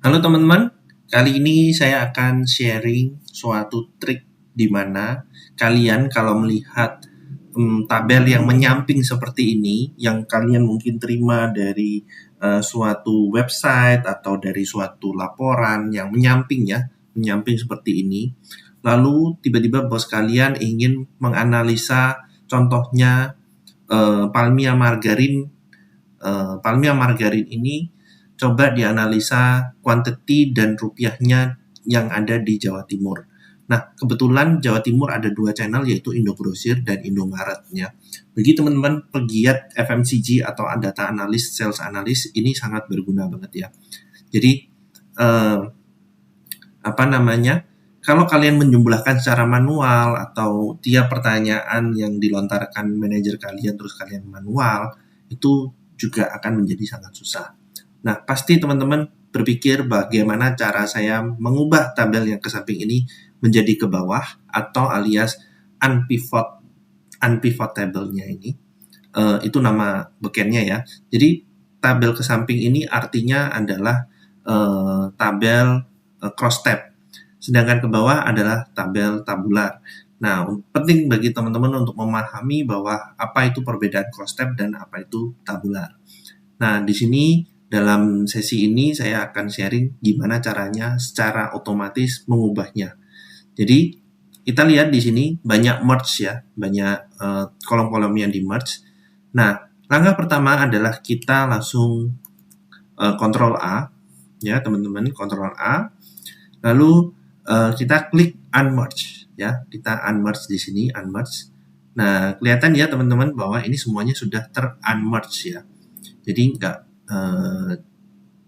Halo teman-teman, kali ini saya akan sharing suatu trik di mana kalian kalau melihat tabel yang menyamping seperti ini, yang kalian mungkin terima dari suatu website atau dari suatu laporan yang menyamping ya, menyamping seperti ini. Lalu tiba-tiba bos kalian ingin menganalisa contohnya Palmia margarin ini coba dianalisa quantity dan rupiahnya yang ada di Jawa Timur. Nah, kebetulan Jawa Timur ada dua channel yaitu Indogrosir dan Indomaret ya. Bagi teman-teman pegiat FMCG atau data analis, sales analis ini sangat berguna banget ya. Jadi eh, apa namanya? Kalau kalian menjumlahkan secara manual atau tiap pertanyaan yang dilontarkan manajer kalian terus kalian manual, itu juga akan menjadi sangat susah. Nah, pasti teman-teman berpikir bagaimana cara saya mengubah tabel yang ke samping ini menjadi ke bawah atau alias unpivot unpivotable-nya ini. Itu nama backend-nya ya. Jadi tabel ke samping ini artinya adalah tabel cross tab. Sedangkan ke bawah adalah tabel tabular. Nah, penting bagi teman-teman untuk memahami bahwa apa itu perbedaan cross tab dan apa itu tabular. Nah, di sini dalam sesi ini saya akan sharing gimana caranya secara otomatis mengubahnya. Jadi, kita lihat di sini banyak merge ya, banyak kolom-kolom yang di merge. Nah, langkah pertama adalah kita langsung Ctrl A ya, teman-teman, Ctrl A. Lalu kita klik unmerge ya, kita unmerge di sini, unmerge. Nah, kelihatan ya teman-teman bahwa ini semuanya sudah ter-unmerge ya. Jadi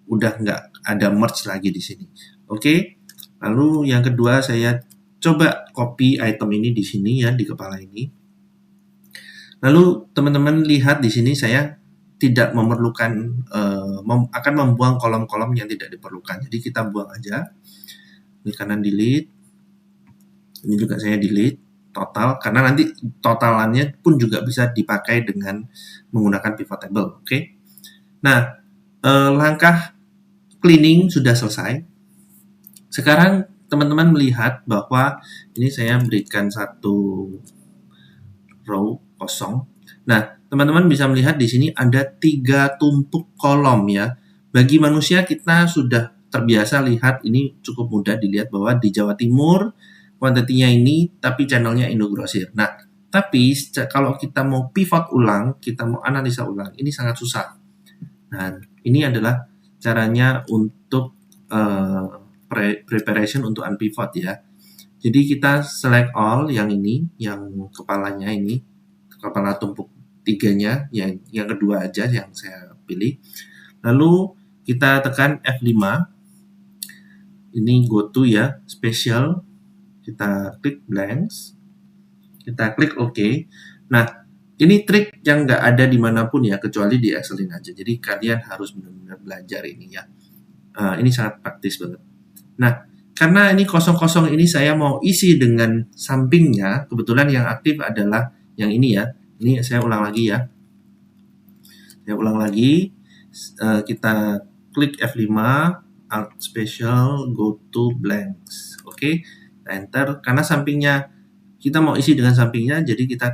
udah nggak ada merge lagi di sini. Oke. Lalu yang kedua saya coba copy item ini di sini ya, di kepala ini. Lalu teman-teman lihat di sini saya tidak memerlukan akan membuang kolom-kolom yang tidak diperlukan. Jadi kita buang aja. Klik kanan delete. Ini juga saya delete total karena nanti totalannya pun juga bisa dipakai dengan menggunakan pivot table. Oke. Nah, langkah cleaning sudah selesai. Sekarang teman-teman melihat bahwa ini saya berikan satu row kosong. Nah, teman-teman bisa melihat di sini ada 3 tumpuk kolom ya. Bagi manusia kita sudah terbiasa lihat ini cukup mudah dilihat bahwa di Jawa Timur kuantitinya ini tapi channelnya Indogrosir. Nah, tapi kalau kita mau pivot ulang, kita mau analisa ulang, ini sangat susah. Nah, ini adalah caranya untuk preparation untuk unpivot ya. Jadi kita select all yang ini, yang kepalanya ini, kepala tumpuk tiganya, yang kedua aja yang saya pilih. Lalu kita tekan F5. Ini go to ya, special. Kita klik blanks. Kita klik OK. Nah, ini trik yang nggak ada dimanapun ya, kecuali di Excelin aja. Jadi kalian harus benar-benar belajar ini ya. Ini sangat praktis banget. Nah, karena ini kosong-kosong ini saya mau isi dengan sampingnya, kebetulan yang aktif adalah yang ini ya. Ini saya ulang lagi ya. Saya ulang lagi. Kita klik F5, Alt Special, go to blanks. Oke, enter. Karena sampingnya kita mau isi dengan sampingnya, jadi kita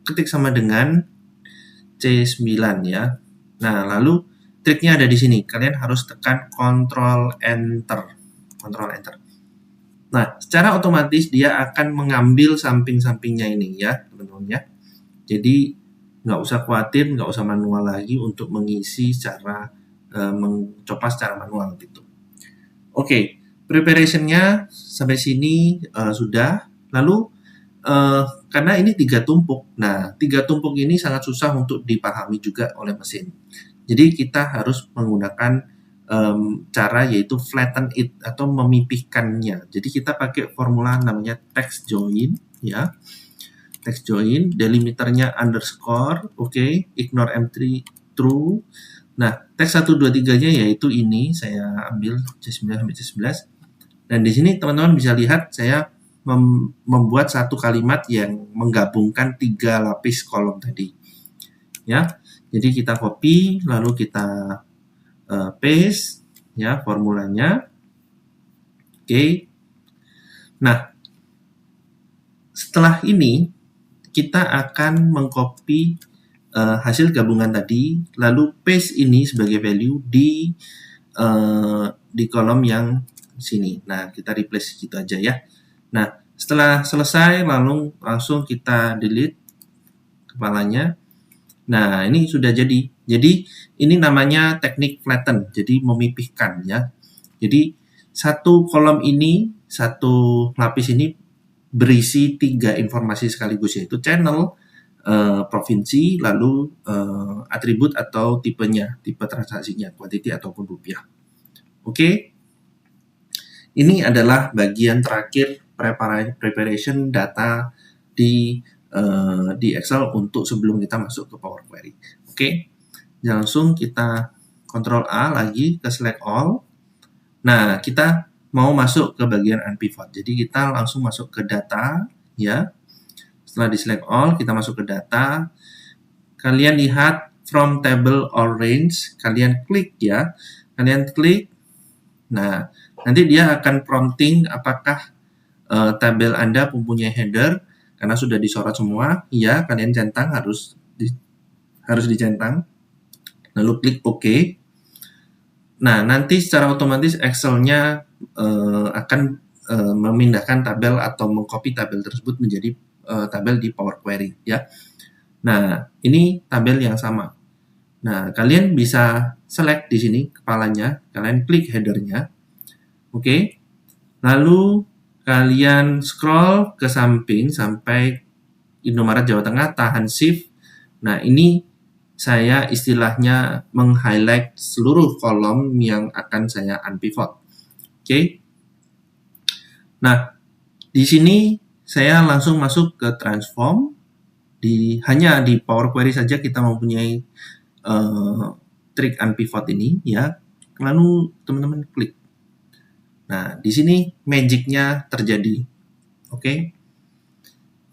ketik sama dengan C9 ya. Nah, lalu triknya ada di sini. Kalian harus tekan Ctrl Enter. Ctrl Enter. Nah, secara otomatis dia akan mengambil samping-sampingnya ini ya, teman-teman ya. Jadi nggak usah khawatir, nggak usah manual lagi untuk mengisi secara mencoba secara manual gitu. Oke, preparationnya sampai sini sudah. Lalu karena ini 3 tumpuk, nah 3 tumpuk ini sangat susah untuk dipahami juga oleh mesin. Jadi kita harus menggunakan cara yaitu flatten it atau memipihkannya. Jadi kita pakai formula namanya text join ya. Text join, delimiternya underscore, oke, ignore M3 true. Nah, teks 1 2 3-nya yaitu ini saya ambil C9 sampai C11. Dan di sini teman-teman bisa lihat saya membuat satu kalimat yang menggabungkan 3 lapis kolom tadi. Ya. Jadi kita copy lalu kita paste. ya formulanya. Oke. Nah, setelah ini kita akan mengcopy hasil gabungan tadi, lalu paste ini sebagai value di kolom yang sini. Nah, kita replace gitu aja ya. Nah, setelah selesai langsung kita delete kepalanya. Nah, ini sudah jadi. Jadi ini namanya teknik flatten, jadi memipihkan ya. Jadi satu kolom ini, satu lapis ini berisi 3 informasi sekaligus, yaitu channel, provinsi, lalu atribut atau tipenya, tipe transaksinya, quantity ataupun rupiah. Oke, ini adalah bagian terakhir preparation data di Excel untuk sebelum kita masuk ke Power Query. Oke, langsung kita Ctrl A lagi ke select all. Nah, kita mau masuk ke bagian unpivot. Jadi kita langsung masuk ke data ya. Setelah di select all, kita masuk ke data. Kalian lihat from table or range, kalian klik ya. Kalian klik. Nah, nanti dia akan prompting apakah tabel Anda mempunyai header karena sudah disorot semua. Ya, kalian centang harus dicentang. Lalu klik OK. Nah, nanti secara otomatis Excel-nya akan memindahkan tabel atau mengcopy tabel tersebut menjadi tabel di Power Query ya. Nah, ini tabel yang sama. Nah, kalian bisa select di sini kepalanya, kalian klik headernya. Oke. Lalu kalian scroll ke samping sampai Indomaret Jawa Tengah, tahan shift. Nah, ini saya istilahnya meng-highlight seluruh kolom yang akan saya unpivot. Oke. Nah, di sini saya langsung masuk ke transform. Hanya di Power Query saja kita mempunyai trik unpivot ini ya. Lalu teman-teman klik. Nah, di sini magic-nya terjadi. Oke.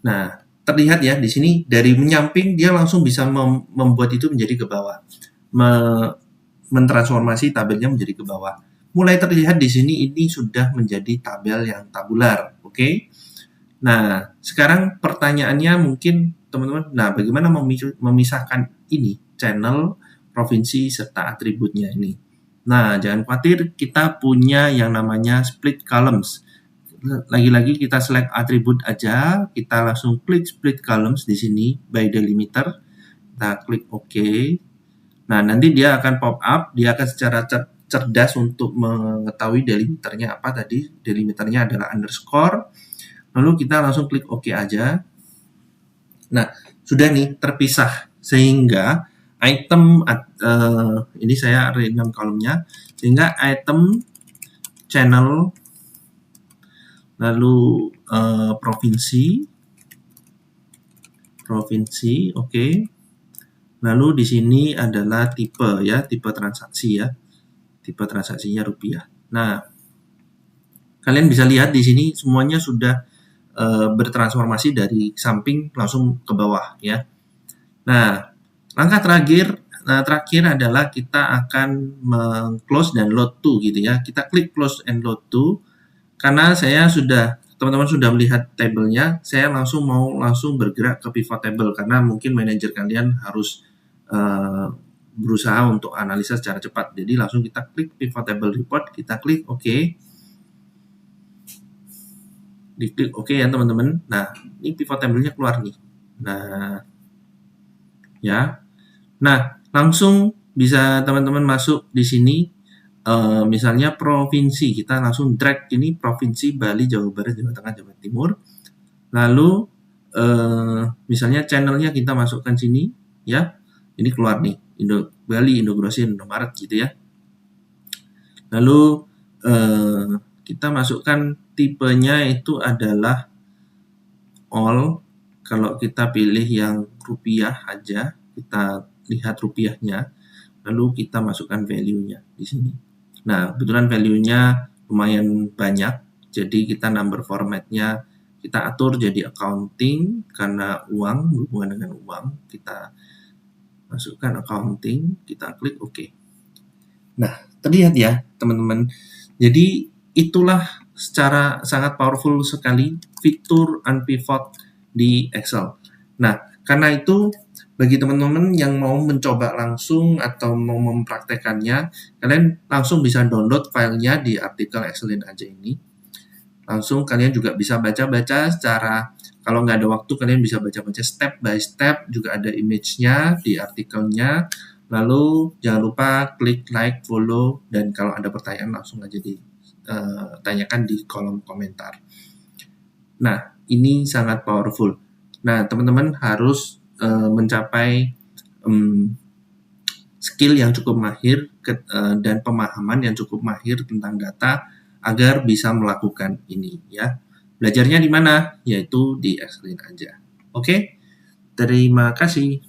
Nah, terlihat ya di sini dari menyamping dia langsung bisa membuat itu menjadi ke bawah. Mentransformasi tabelnya menjadi ke bawah. Mulai terlihat di sini ini sudah menjadi tabel yang tabular. Oke. Nah, sekarang pertanyaannya mungkin teman-teman, nah bagaimana memisahkan ini, channel, provinsi, serta atributnya ini. Nah, jangan khawatir, kita punya yang namanya split columns. Lagi-lagi kita select atribut aja, kita langsung klik split columns di sini by delimiter. Kita klik OK. Nah, nanti dia akan pop up, dia akan secara cerdas untuk mengetahui delimiternya apa tadi. Delimiternya adalah underscore. Lalu kita langsung klik OK aja. Nah, sudah nih terpisah sehingga item ini saya rename kolomnya, sehingga item, channel, lalu provinsi, oke. Lalu di sini adalah tipe ya, tipe transaksi ya, tipe transaksinya rupiah. Nah, kalian bisa lihat di sini semuanya sudah bertransformasi dari samping langsung ke bawah ya. Nah, langkah terakhir adalah kita akan close dan load to gitu ya. Kita klik close and load to karena teman-teman sudah melihat tabelnya, saya langsung bergerak ke pivot table karena mungkin manajer kalian harus berusaha untuk analisa secara cepat. Jadi langsung kita klik pivot table report, kita klik OK. Diklik OK ya teman-teman. Nah, ini pivot table-nya keluar nih. Nah, ya. Nah, langsung bisa teman-teman masuk di sini. Misalnya provinsi, kita langsung drag ini provinsi Bali, Jawa Barat, Jawa Tengah, Jawa Timur. Lalu misalnya channelnya kita masukkan sini, ya. Ini keluar nih, Bali, Indogrossi, Indomaret gitu ya. Lalu kita masukkan tipenya itu adalah all. Kalau kita pilih yang rupiah aja, kita lihat rupiahnya, lalu kita masukkan value-nya di sini. Nah, kebetulan value-nya lumayan banyak, jadi kita number format-nya kita atur jadi accounting karena uang, berhubungan dengan uang, kita masukkan accounting, kita klik OK. Nah, terlihat ya, teman-teman. Jadi itulah secara sangat powerful sekali fitur unpivot di Excel. Nah, karena itu bagi teman-teman yang mau mencoba langsung atau mau mempraktekannya, kalian langsung bisa download filenya di artikel Excellent aja ini. Langsung kalian juga bisa baca-baca secara, kalau nggak ada waktu kalian bisa baca-baca step by step, juga ada image-nya di artikelnya. Lalu jangan lupa klik like, follow, dan kalau ada pertanyaan langsung aja ditanyakan di kolom komentar. Nah, ini sangat powerful. Nah, teman-teman harus mencapai skill yang cukup mahir dan pemahaman yang cukup mahir tentang data agar bisa melakukan ini ya. Belajarnya di mana? Yaitu di Excellent aja. Oke? Terima kasih.